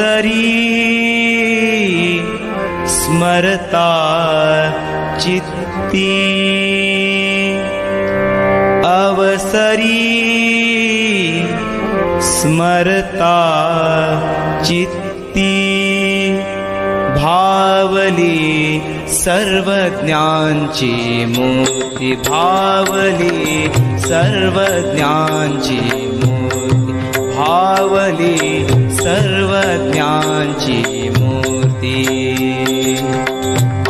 अवसरी स्मरता चित्ती अवसरी स्मरता चित्ती भावली सर्वज्ञांची मूर्ती भावली सर्वज्ञांची मूर्ती भावली सर्वज्ञांची मूर्ती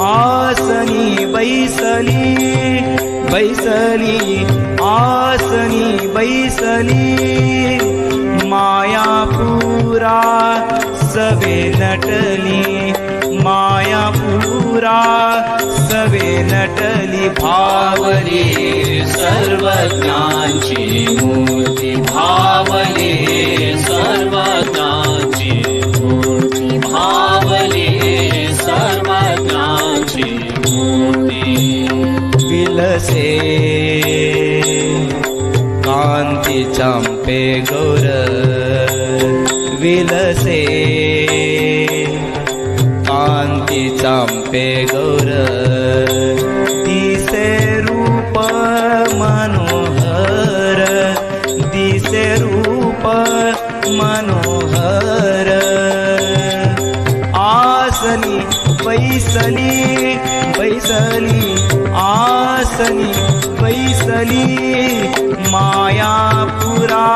आसनी बैसली बैसली आसनी बैसली मायापुरा सवे नटली मायापुरा सवे नटली भावली सर्वज्ञांची मूर्ती भावली सर्वज्ञांची मूर्ती भावली सर्वज्ञांची मूर्ती विलसे कांती चंपे गौर विलसे कांती चंपे गौर दिसे रूप मनोहर दिसे रूप मनोहर आसनी बैसली बैसली आसनी बैसली मायापुरा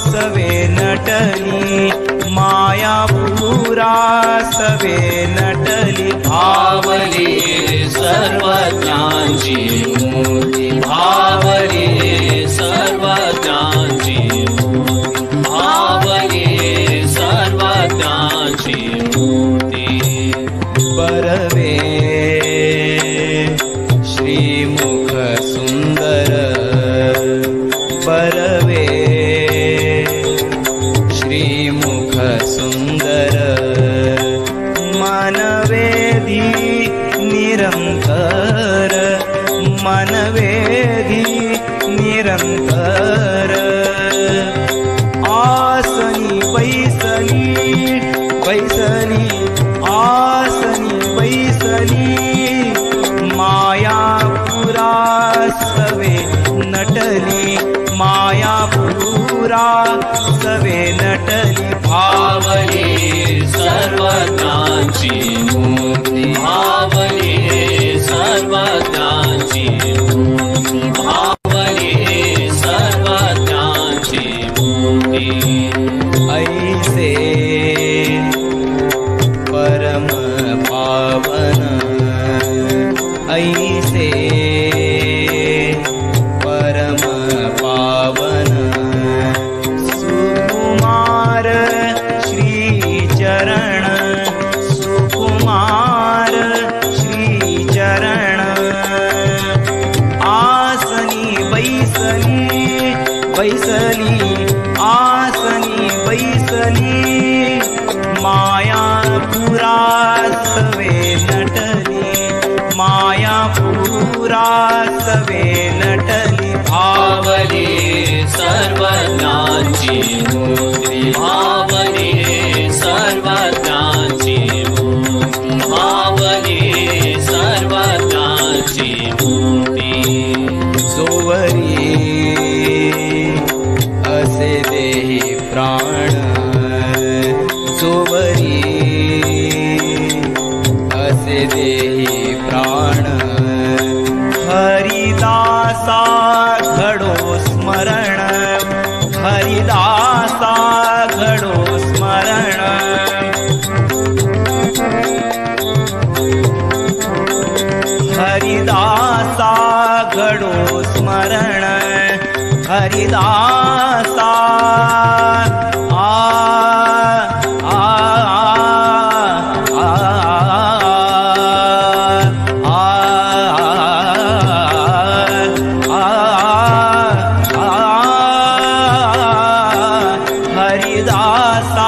सवे नटली मायापुरा सवे नटली भावली सर्वज्ञांची मूर्ती भावली सर्वज्ञांची मूर्ती भावली सर्वज्ञांची मूर्ती बरवे श्रीमुख सुंदर बरवे श्रीमुख सुंदर मनवेदी निरंतर मनवेदी निरंतर आसनी बैसली बैसली आसनी बैसली मायापुरा सवे नटली मायापुरा सवे नटली भावली सर्वज्ञांची मूर्ती भावली सर्वज्ञांची मूर्ती भावली सर्वज्ञांची मूर्ती ऐसे परम पावन ऐसे परम पावन सुकुमार श्री चरण सुकुमार श्री चरण आसनी बैसली बैसली आसनी बैसली मायापुरा सवे नटली मायापुरा सवे नटली भावली सर्वज्ञांची मूर्ती भावली सर्वज्ञांची मूर्ती भावली सर्वज्ञांची मूर्ती जोवरी असे देही प्राण जोवरी असे देही प्राण हरिदासा घडो स्मरण हरिदासा घडो स्मरण हरिदासा घडो स्मरण हरिदासा हरिदासा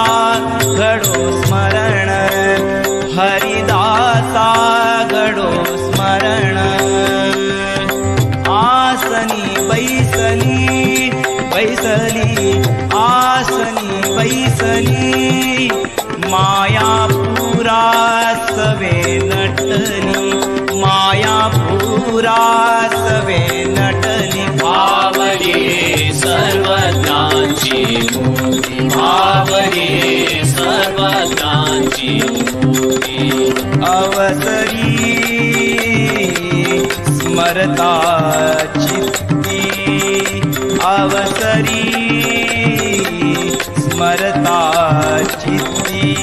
घडो स्मरण हरिदासा घडो स्मरण आसनी बैसली बैसली आसनी बैसली मायापुरा सवे नटली मायापुरा सवे नटली भावली सर्वज्ञाची मूर्ती भावली सर्वज्ञाची मूर्ती अवसरी स्मरता चित्ती अवसरी स्मरता चित्ती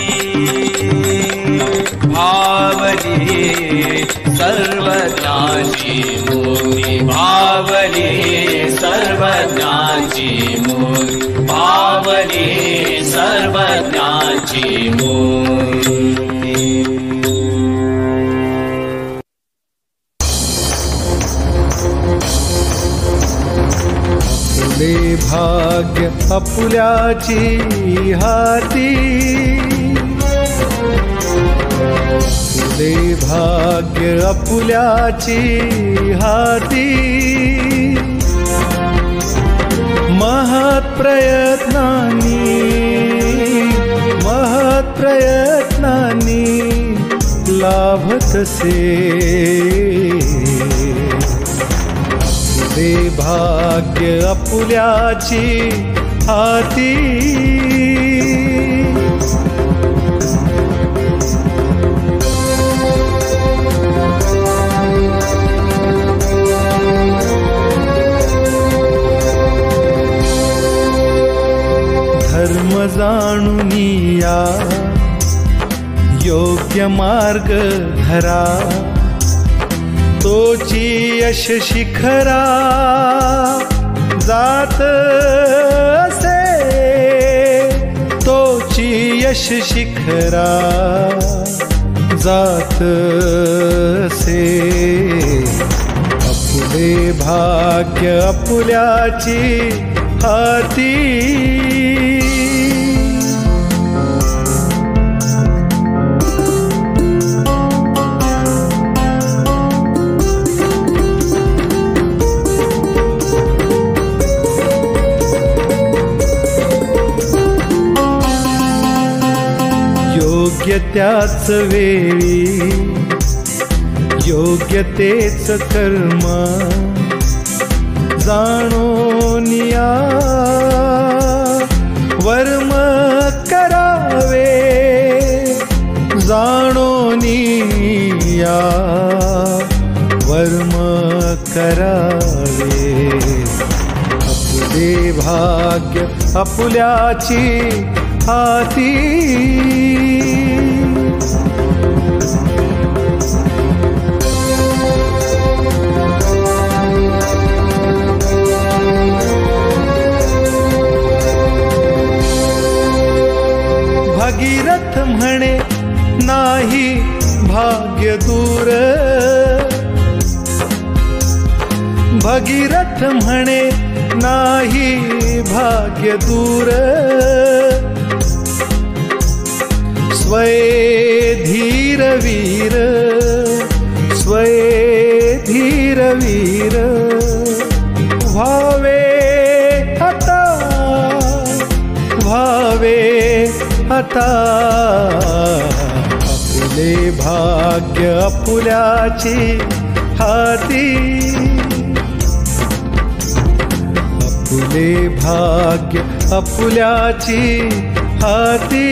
भावली सर्वज्ञाची मूर्ती भावली सर्वज्ञाची मूर्ती भावली सर्वज्ञाची मूर्ती आपले भाग्य आपुल्याची हाती आपले भाग्य आपुल्याची हाती महत् प्रयत्नांनी लाभतसे आपले भाग्य आपुल्याची हाती धर्म जाणून या योग्य मार्ग धरा तोची यश शिखरा जात असे तोची यश शिखरा जात असे आपले भाग्य आपुल्याची हाती योग्य त्याच वेळी योग्य तेच कर्म जाणून या वर्म करावे जाणून या वर्म करावे आपले भाग्य आपुल्याची हाती भगीरथ म्हणे नाही भाग्य दूर भगीरथ म्हणे नाही भाग्य दूर स्वये धीर वीर भावे आता आपले भाग्य आपुल्याची हाती आपले भाग्य आपुल्याची हाती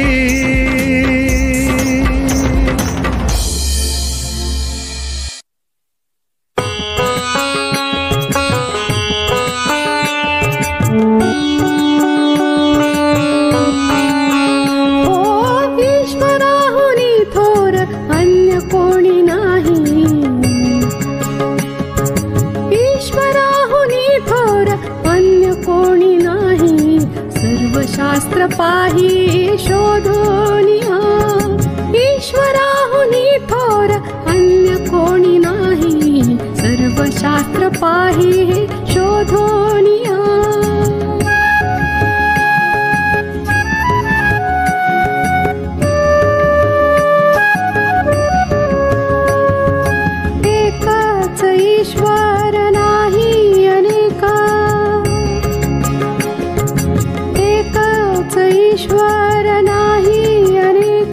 शास्त्र पाही शोधोनिया ईश्वराहुनी थोर अन्य कोणी नाही सर्व शास्त्र पाही शोधोनिया एकच ईश्वर नाही अनेका ईश्वर नाही अनेक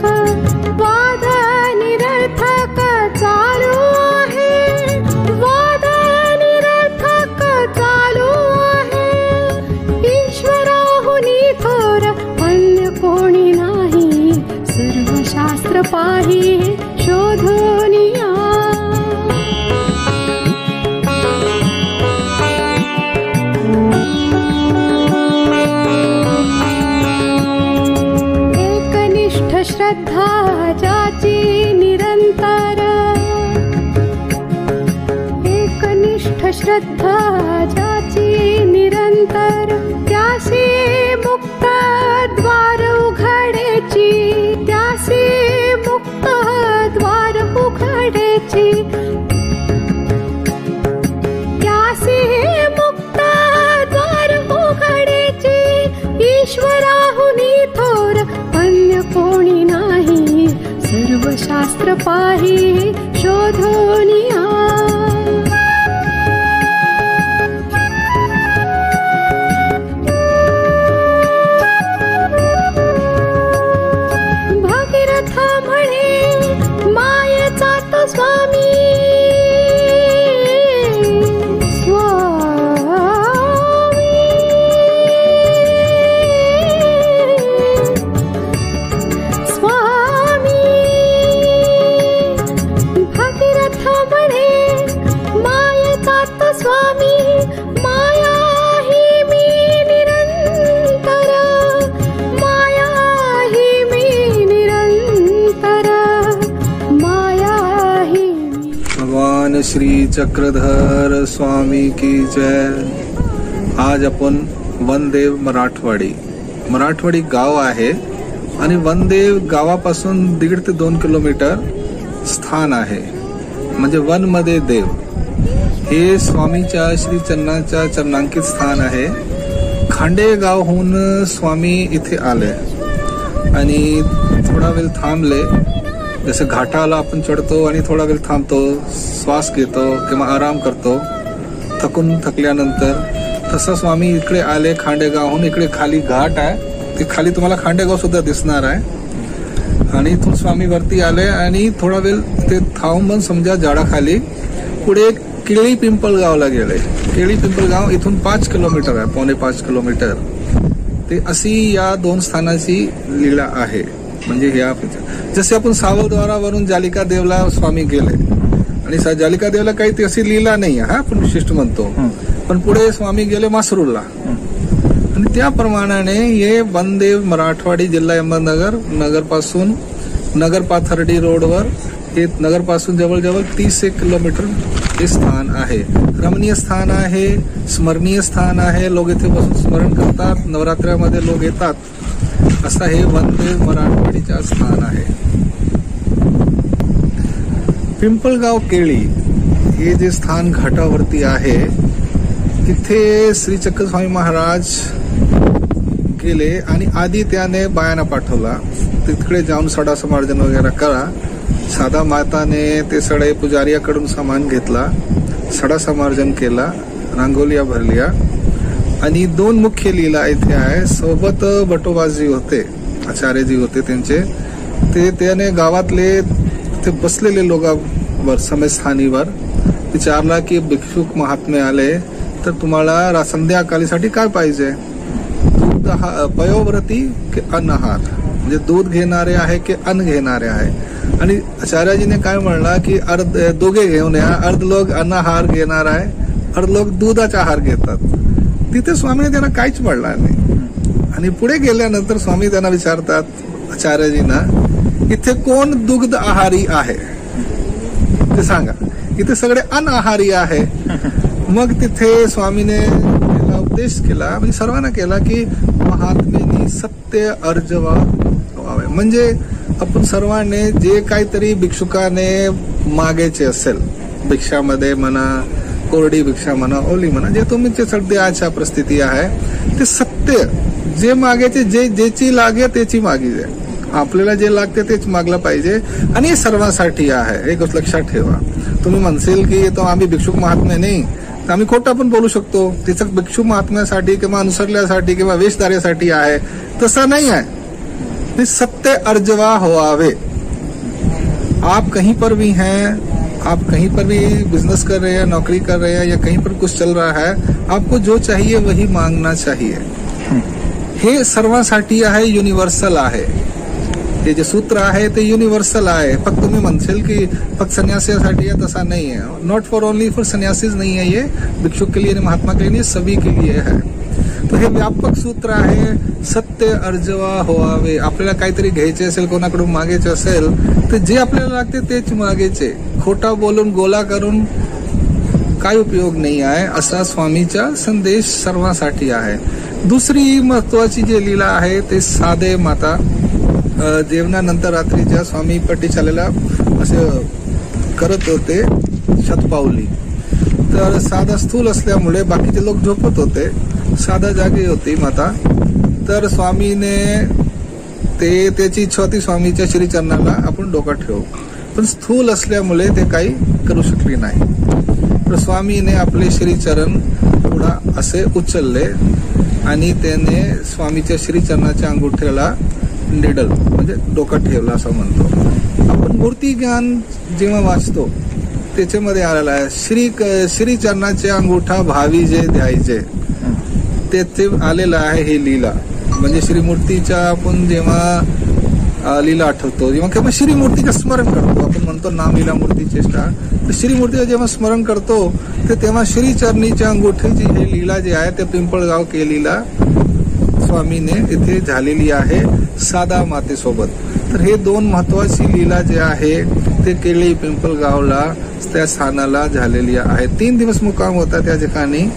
श्रद्धा ज्याची निरंतर, एकनिष्ठ श्रद्धा ज्याची निरंतर, त्यासी मुक्त द्वार उघडेची, त्यासी मुक्त द्वार उघडेची, त्यासी मुक्त द्वार उघडेची, ईश्वराहुनी थोर अन्य कोणी नाही, सर्व शास्त्र पाही शोधोनिया. भगीरथ म्हणे मायेचा तो स्वामी, श्री चक्रधर स्वामी की जय. आज आपण वनदेव मराठवाडी गाव आहे आणि वनदेव गावापासून 1.5 ते 2 किलोमीटर स्थान आहे. म्हणजे वन मध्ये देव हे स्वामीच्या श्री चरणाच्या चरणांकित स्थान आहे. खांडेगावहून स्वामी इथे आले आणि थोडा वेळ थांबले. जसं घाटाला आपण चढतो आणि थोडा वेळ थांबतो, श्वास घेतो किंवा आराम करतो थकल्यानंतर, तसं स्वामी इकडे आले खांडेगावहून. इकडे खाली घाट आहे, ते खाली तुम्हाला खांडेगाव सुद्धा दिसणार आहे. आणि इथून स्वामी वरती आले आणि थोडा वेळ ते थांबून समजा झाडाखाली पुढे केळी पिंपळगावला गेले. केळी पिंपळगाव इथून 5 किलोमीटर आहे, 4.5 किलोमीटर. ते अशी या 2 स्थानाची लीला आहे. म्हणजे ह्या जसे आपण सावरद्वारावरून जालिका देवला स्वामी गेले आणि जालिका देवला काही ती अशी लीला नाही आहे, आपण विशिष्ट म्हणतो. पण पुढे स्वामी गेले मासरूरला आणि त्याप्रमाणे हे वनदेव मराठवाडी जिल्हा अहमदनगर नगरपासून नगर पाथर्डी रोडवर हे नगरपासून जवळजवळ 30 किलोमीटर हे स्थान आहे. रमणीय स्थान आहे, स्मरणीय स्थान आहे. लोक इथे बसून स्मरण करतात, नवरात्रामध्ये लोक येतात. असं हे वनदेव मराठवाडीच्या स्थान आहे. पिंपळगाव केळी हे जे स्थान घाटावरती आहे, तिथे श्री चक्रस्वामी महाराज गेले आणि आधी त्याने बायांना पाठवला तिकडे जाऊन सडा समार्जन वगैरे करा. साधा माताने ते सडे पुजारीकडून सामान घेतला, सडा समार्जन केला, रांगोलिया भरल्या. आणि 2 मुख्य लीला इथे आहे. सोबत बटोबाजी होते, आचार्यजी होते त्यांचे. ते त्याने गावातले ते बसलेले लोकांवर समयस्थानीवर विचारला की भिक्षुक महात्मे आले तर तुम्हाला संध्याकाळीसाठी काय पाहिजे, दूध पयोव्रती की अन्नहार, म्हणजे दूध घेणारे आहे की अन्न घेणारे आहे. आणि आचार्यजीने काय म्हणला की दोघे घेऊन या, अर्ध लोक अन्नहार घेणार आहे, अर्ध लोक दुधाचा आहार घेतात. तिथे स्वामीने त्यांना काहीच म्हणणार नाही. आणि पुढे गेल्यानंतर स्वामी त्यांना विचारतात आचार्यजींना, इथे कोण दुग्ध आहारी आहे ते सांगा. इथे सगळे अनआहारी आहे. मग तिथे स्वामीने उपदेश केला, म्हणजे सर्वांना केला की महात्मेनी सत्य अर्जवा व्हावे. म्हणजे आपण सर्वांनी जे काहीतरी भिक्षुकाने मागायचे असेल, भिक्षामध्ये म्हणा, कोरडी भिक्षा म्हणा, ओली म्हणा, जे तुमची सध्याच्या परिस्थिती आहे ते सत्य जे मागायचे, जे ज्याची लागे त्याची मागिजे. आपल्याला जे लागते तेच मागलं पाहिजे. आणि हे सर्वांसाठी आहे, हे गोष्ट लक्षात ठेवा. तुम्ही म्हणसेल की तो आम्ही भिक्षुक महात्मे नाही, तर आम्ही खोटं पण बोलू शकतो. तिचं भिक्षुक महात्म्यासाठी किंवा अनुसरल्यासाठी किंवा वेशधाऱ्यासाठी आहे, तसं नाही आहे. ते सत्य अर्जवा होवे. आप कहीं पर भी हैं, आप कहीं पर भी बिजनेस कर रहे हैं, नौकरी कर रहे हैं या कहीं पर कुछ चल रहा है, आपको जो चाहिए वही मांगना चाहिए. हे सर्वांसाठी आहे, युनिव्हर्सल आहे. हे जे सूत्र आहे ते युनिव्हर्सल आहे. फक्त तुम्ही म्हणसेल की फक्त संन्यासीसाठी है, तसा नहीं है. Not for only for sannyasis नहीं है, ये भिक्षुक के लिए, महात्मा के लिए, सभी के लिए है. तर हे व्यापक सूत्र आहे. सत्य अर्जवा होवावे. आपल्याला काहीतरी घ्यायचे असेल, कोणाकडून मागायचे असेल, तर जे आपल्याला लागते तेच मागायचे. खोटा बोलून गोला करून काय उपयोग नाही आहे, असा स्वामीचा संदेश सर्वांसाठी आहे. दुसरी महत्वाची जी लीला आहे ते साधे माता जेवणानंतर रात्रीच्या स्वामी पट्टीशालेला असे करत होते शतपावली. तर साधा स्थूल असल्यामुळे बाकीचे लोक झोपत होते, साधा जागी होती माता. तर स्वामीने त्याची इच्छा होती स्वामीच्या श्रीचरणाला आपण डोकं ठेवू, पण स्थूल असल्यामुळे ते काही करू शकली नाही. तर स्वामीने आपले श्रीचरण पुढा असे उचलले आणि त्याने स्वामीच्या श्रीचरणाच्या अंगुठ्याला निडल म्हणजे डोकं ठेवलं असं म्हणतो आपण. मूर्ती ज्ञान जेव्हा वाचतो त्याच्यामध्ये आलेला आहे श्रीचरणाचे अंगुठा भावी जे द्यायचे ते आलेलं आहे. हे लीला म्हणजे श्रीमूर्तीच्या आपण जेव्हा लीला आठवतो, जेव्हा किंवा श्रीमूर्तीचं स्मरण करतो, आपण म्हणतो नाम लीला मूर्ती चेष्टा, तर श्रीमूर्तीचं जेव्हा स्मरण करतो तेव्हा श्रीचरणीच्या अंगुठीची ही लीला जी आहे ते पिंपळगाव केलीला स्वामीने इथे झालेली आहे साधा मातेसोबत. तर हे दोन महत्वाची लीला जे आहे ते केळी पिंपळगावला त्या स्थानाला झालेली आहे. 3 दिवस मुक्काम होता त्या ठिकाणी.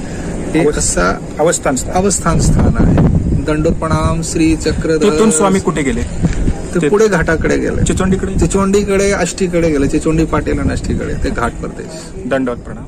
एक असा अवस्थान स्थान आहे. दंडोत प्रणाम श्री चक्रधर. तिथून स्वामी कुठे गेले? ते पुढे घाटाकडे गेले, चिचोंडीकडे आष्टीकडे गेले. चिचोंडी पाटील आणि आष्टीकडे ते घाट प्रदेश. दंडोत प्रणाम.